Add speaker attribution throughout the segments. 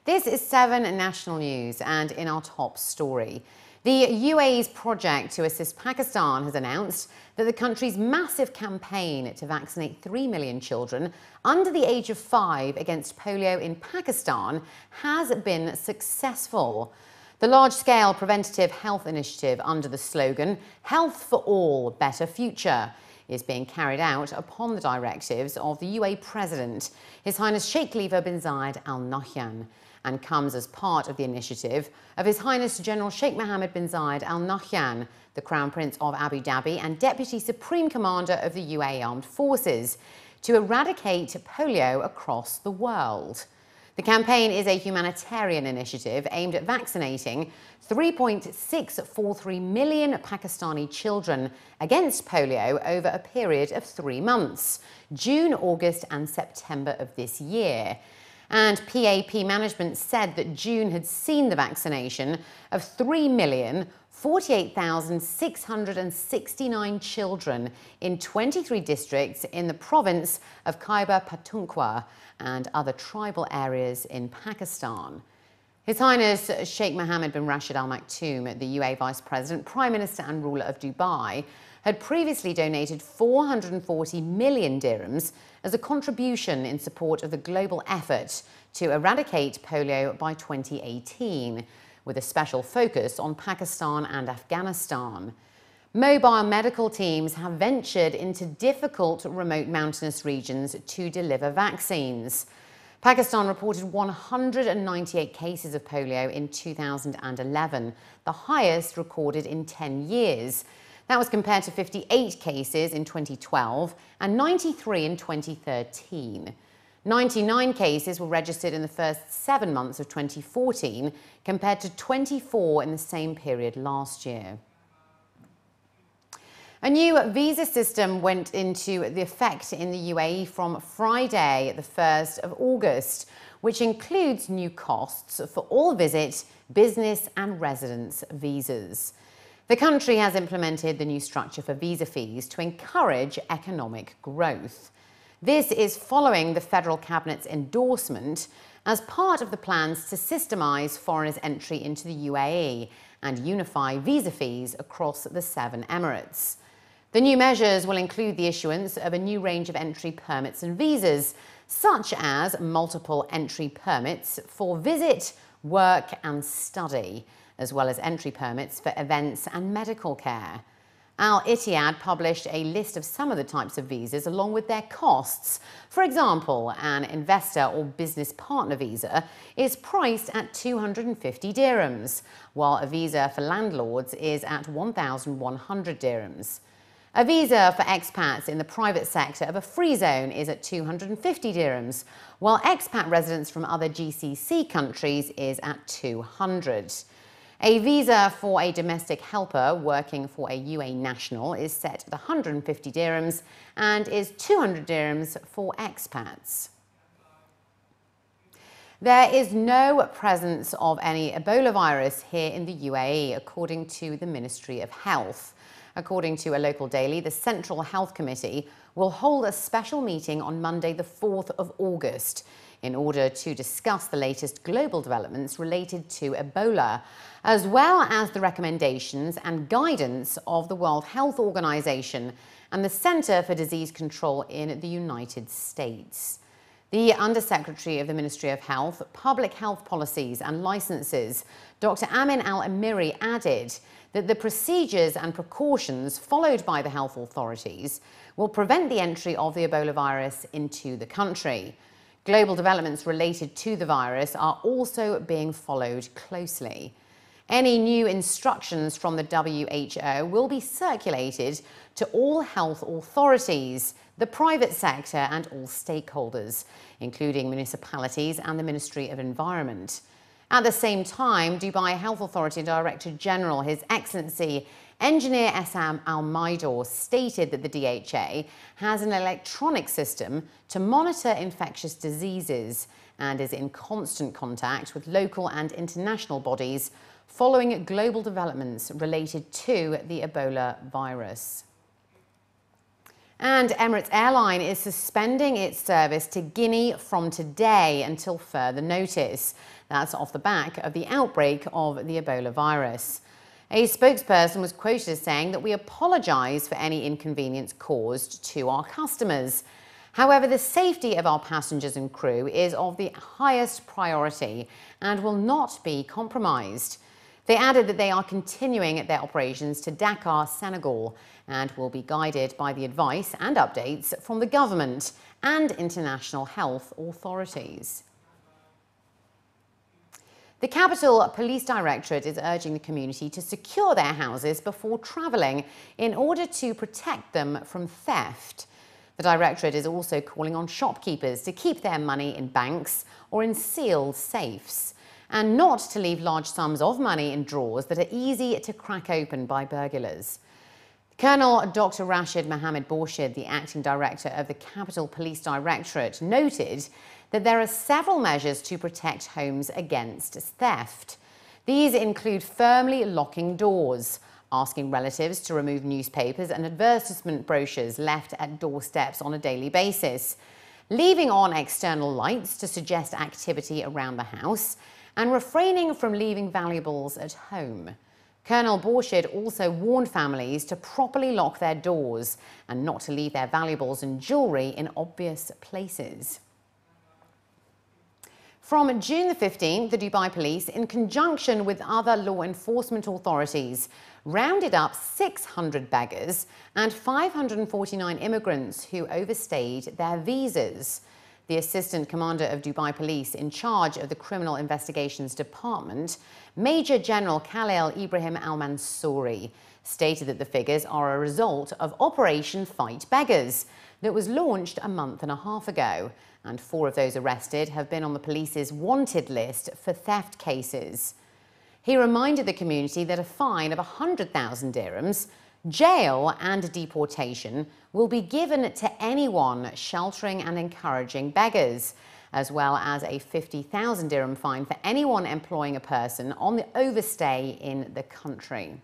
Speaker 1: This is 7 National News, and in our top story, the UAE's project to assist Pakistan has announced that the country's massive campaign to vaccinate 3 million children under the age of 5 against polio in Pakistan has been successful. The large-scale preventative health initiative under the slogan "Health for All, Better Future" is being carried out upon the directives of the UAE President, His Highness Sheikh Khalifa bin Zayed Al Nahyan, and comes as part of the initiative of His Highness General Sheikh Mohammed bin Zayed Al Nahyan, the Crown Prince of Abu Dhabi and Deputy Supreme Commander of the UAE Armed Forces, to eradicate polio across the world. The campaign is a humanitarian initiative aimed at vaccinating 3.643 million Pakistani children against polio over a period of 3 months, June, August and September of this year. And PAP management said that June had seen the vaccination of 3,048,669 children in 23 districts in the province of Khyber Pakhtunkhwa and other tribal areas in Pakistan. His Highness Sheikh Mohammed bin Rashid Al Maktoum, the UAE Vice President, Prime Minister and ruler of Dubai, had previously donated 440 million dirhams as a contribution in support of the global effort to eradicate polio by 2018, with a special focus on Pakistan and Afghanistan. Mobile medical teams have ventured into difficult remote mountainous regions to deliver vaccines. Pakistan reported 198 cases of polio in 2011, the highest recorded in 10 years. That was compared to 58 cases in 2012 and 93 in 2013. 99 cases were registered in the first 7 months of 2014, compared to 24 in the same period last year. A new visa system went into effect in the UAE from Friday, the 1st of August, which includes new costs for all visit, business and residence visas. The country has implemented the new structure for visa fees to encourage economic growth. This is following the federal cabinet's endorsement as part of the plans to systemize foreigners' entry into the UAE and unify visa fees across the 7 Emirates. The new measures will include the issuance of a new range of entry permits and visas, such as multiple entry permits for visit, work and study, as well as entry permits for events and medical care. Al Ittihad published a list of some of the types of visas along with their costs. For example, an investor or business partner visa is priced at 250 dirhams, while a visa for landlords is at 1,100 dirhams. A visa for expats in the private sector of a free zone is at 250 dirhams, while expat residents from other GCC countries is at 200. A visa for a domestic helper working for a UAE national is set at 150 dirhams and is 200 dirhams for expats. There is no presence of any Ebola virus here in the UAE, according to the Ministry of Health. According to a local daily, the Central Health Committee will hold a special meeting on Monday, the 4th of August, in order to discuss the latest global developments related to Ebola, as well as the recommendations and guidance of the World Health Organization and the Center for Disease Control in the United States. The Undersecretary of the Ministry of Health, Public Health Policies and Licenses, Dr. Amin Al-Amiri, added that the procedures and precautions followed by the health authorities will prevent the entry of the Ebola virus into the country. Global developments related to the virus are also being followed closely. Any new instructions from the WHO will be circulated to all health authorities, the private sector and all stakeholders, including municipalities and the Ministry of Environment. At the same time, Dubai Health Authority Director General, His Excellency Engineer Essam Al-Maidor, stated that the DHA has an electronic system to monitor infectious diseases and is in constant contact with local and international bodies following global developments related to the Ebola virus. And Emirates Airline is suspending its service to Guinea from today until further notice. That's off the back of the outbreak of the Ebola virus. A spokesperson was quoted as saying that we apologise for any inconvenience caused to our customers. However, the safety of our passengers and crew is of the highest priority and will not be compromised. They added that they are continuing their operations to Dakar, Senegal, and will be guided by the advice and updates from the government and international health authorities. The Capital Police Directorate is urging the community to secure their houses before travelling in order to protect them from theft. The Directorate is also calling on shopkeepers to keep their money in banks or in sealed safes, and not to leave large sums of money in drawers that are easy to crack open by burglars. Colonel Dr. Rashid Mohammed Borshid, the acting director of the Capital Police Directorate, noted that there are several measures to protect homes against theft. These include firmly locking doors, asking relatives to remove newspapers and advertisement brochures left at doorsteps on a daily basis, leaving on external lights to suggest activity around the house, and refraining from leaving valuables at home. Colonel Borshid also warned families to properly lock their doors and not to leave their valuables and jewellery in obvious places. From June the 15th, the Dubai police, in conjunction with other law enforcement authorities, rounded up 600 beggars and 549 immigrants who overstayed their visas. The Assistant Commander of Dubai Police in charge of the Criminal Investigations Department, Major General Khalil Ibrahim Al-Mansouri, stated that the figures are a result of Operation Fight Beggars that was launched a month and a half ago, and 4 of those arrested have been on the police's wanted list for theft cases. He reminded the community that a fine of 100,000 dirhams, jail and deportation will be given to anyone sheltering and encouraging beggars, as well as a 50,000 dirham fine for anyone employing a person on the overstay in the country.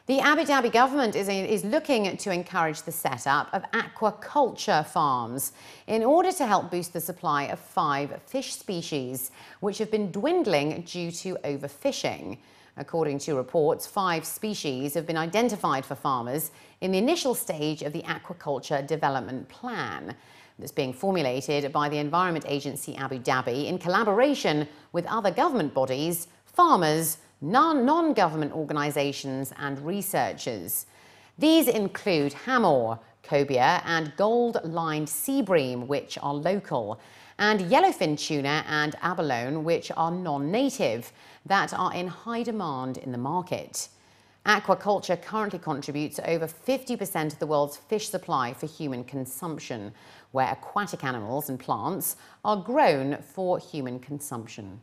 Speaker 1: The Abu Dhabi government is looking to encourage the setup of aquaculture farms in order to help boost the supply of 5 fish species, which have been dwindling due to overfishing. According to reports, 5 species have been identified for farmers in the initial stage of the aquaculture development plan that's being formulated by the Environment Agency Abu Dhabi in collaboration with other government bodies, farmers, non-government organisations and researchers. These include hamor, cobia and gold-lined sea bream, which are local, and yellowfin tuna and abalone, which are non-native, that are in high demand in the market. Aquaculture currently contributes over 50% of the world's fish supply for human consumption, where aquatic animals and plants are grown for human consumption.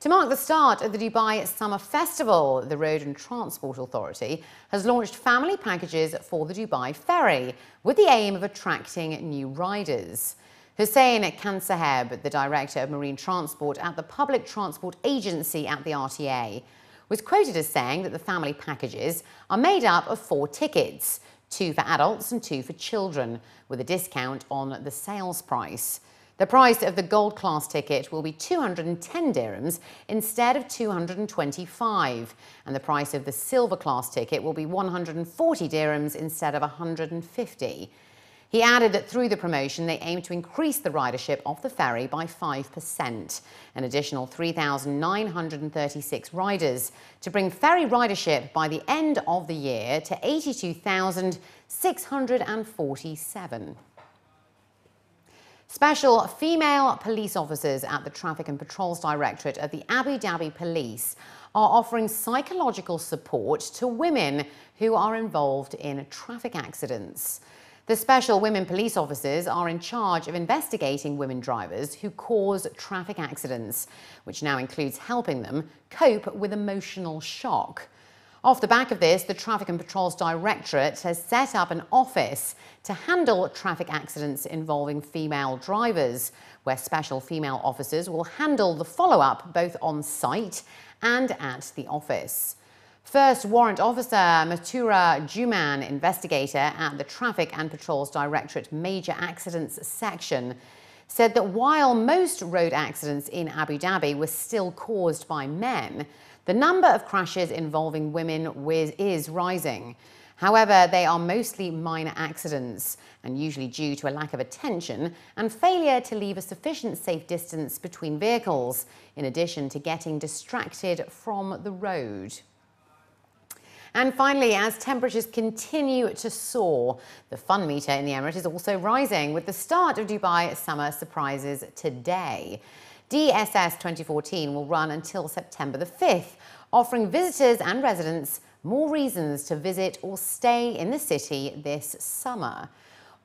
Speaker 1: To mark the start of the Dubai Summer Festival, the Road and Transport Authority has launched family packages for the Dubai Ferry with the aim of attracting new riders. Hussein Kansaheb, the Director of Marine Transport at the Public Transport Agency at the RTA, was quoted as saying that the family packages are made up of 4 tickets, 2 for adults and 2 for children, with a discount on the sales price. The price of the gold class ticket will be 210 dirhams instead of 225, and the price of the silver class ticket will be 140 dirhams instead of 150. He added that through the promotion, they aim to increase the ridership of the ferry by 5%, an additional 3,936 riders, to bring ferry ridership by the end of the year to 82,647. Special female police officers at the Traffic and Patrols Directorate of the Abu Dhabi Police are offering psychological support to women who are involved in traffic accidents. The special women police officers are in charge of investigating women drivers who cause traffic accidents, which now includes helping them cope with emotional shock. Off the back of this, the Traffic and Patrols Directorate has set up an office to handle traffic accidents involving female drivers, where special female officers will handle the follow-up both on site and at the office. First Warrant Officer Mathura Juman, investigator at the Traffic and Patrols Directorate Major Accidents Section, said that while most road accidents in Abu Dhabi were still caused by men, the number of crashes involving women is rising. However, they are mostly minor accidents and usually due to a lack of attention and failure to leave a sufficient safe distance between vehicles, in addition to getting distracted from the road. And finally, as temperatures continue to soar, the fun meter in the Emirates is also rising, with the start of Dubai summer surprises today. DSS 2014 will run until September the 5th, offering visitors and residents more reasons to visit or stay in the city this summer.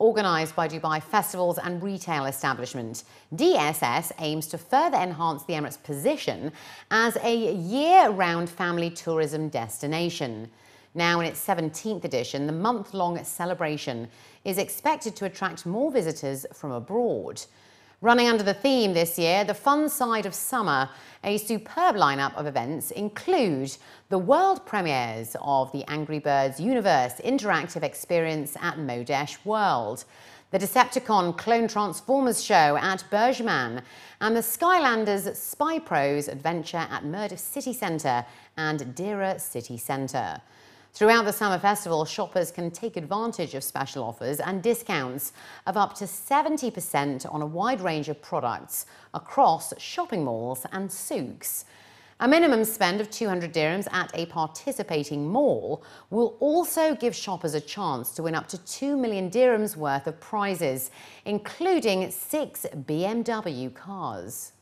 Speaker 1: Organised by Dubai Festivals and Retail Establishment, DSS aims to further enhance the Emirates' position as a year-round family tourism destination. Now in its 17th edition, the month-long celebration is expected to attract more visitors from abroad. Running under the theme this year, The Fun Side of Summer, a superb lineup of events include the world premieres of the Angry Birds Universe interactive experience at Modesh World, the Decepticon Clone Transformers show at Bergman, and the Skylanders Spy Pros adventure at Murdiff City Centre and Dira City Centre. Throughout the summer festival, shoppers can take advantage of special offers and discounts of up to 70% on a wide range of products across shopping malls and souks. A minimum spend of 200 dirhams at a participating mall will also give shoppers a chance to win up to 2 million dirhams worth of prizes, including 6 BMW cars.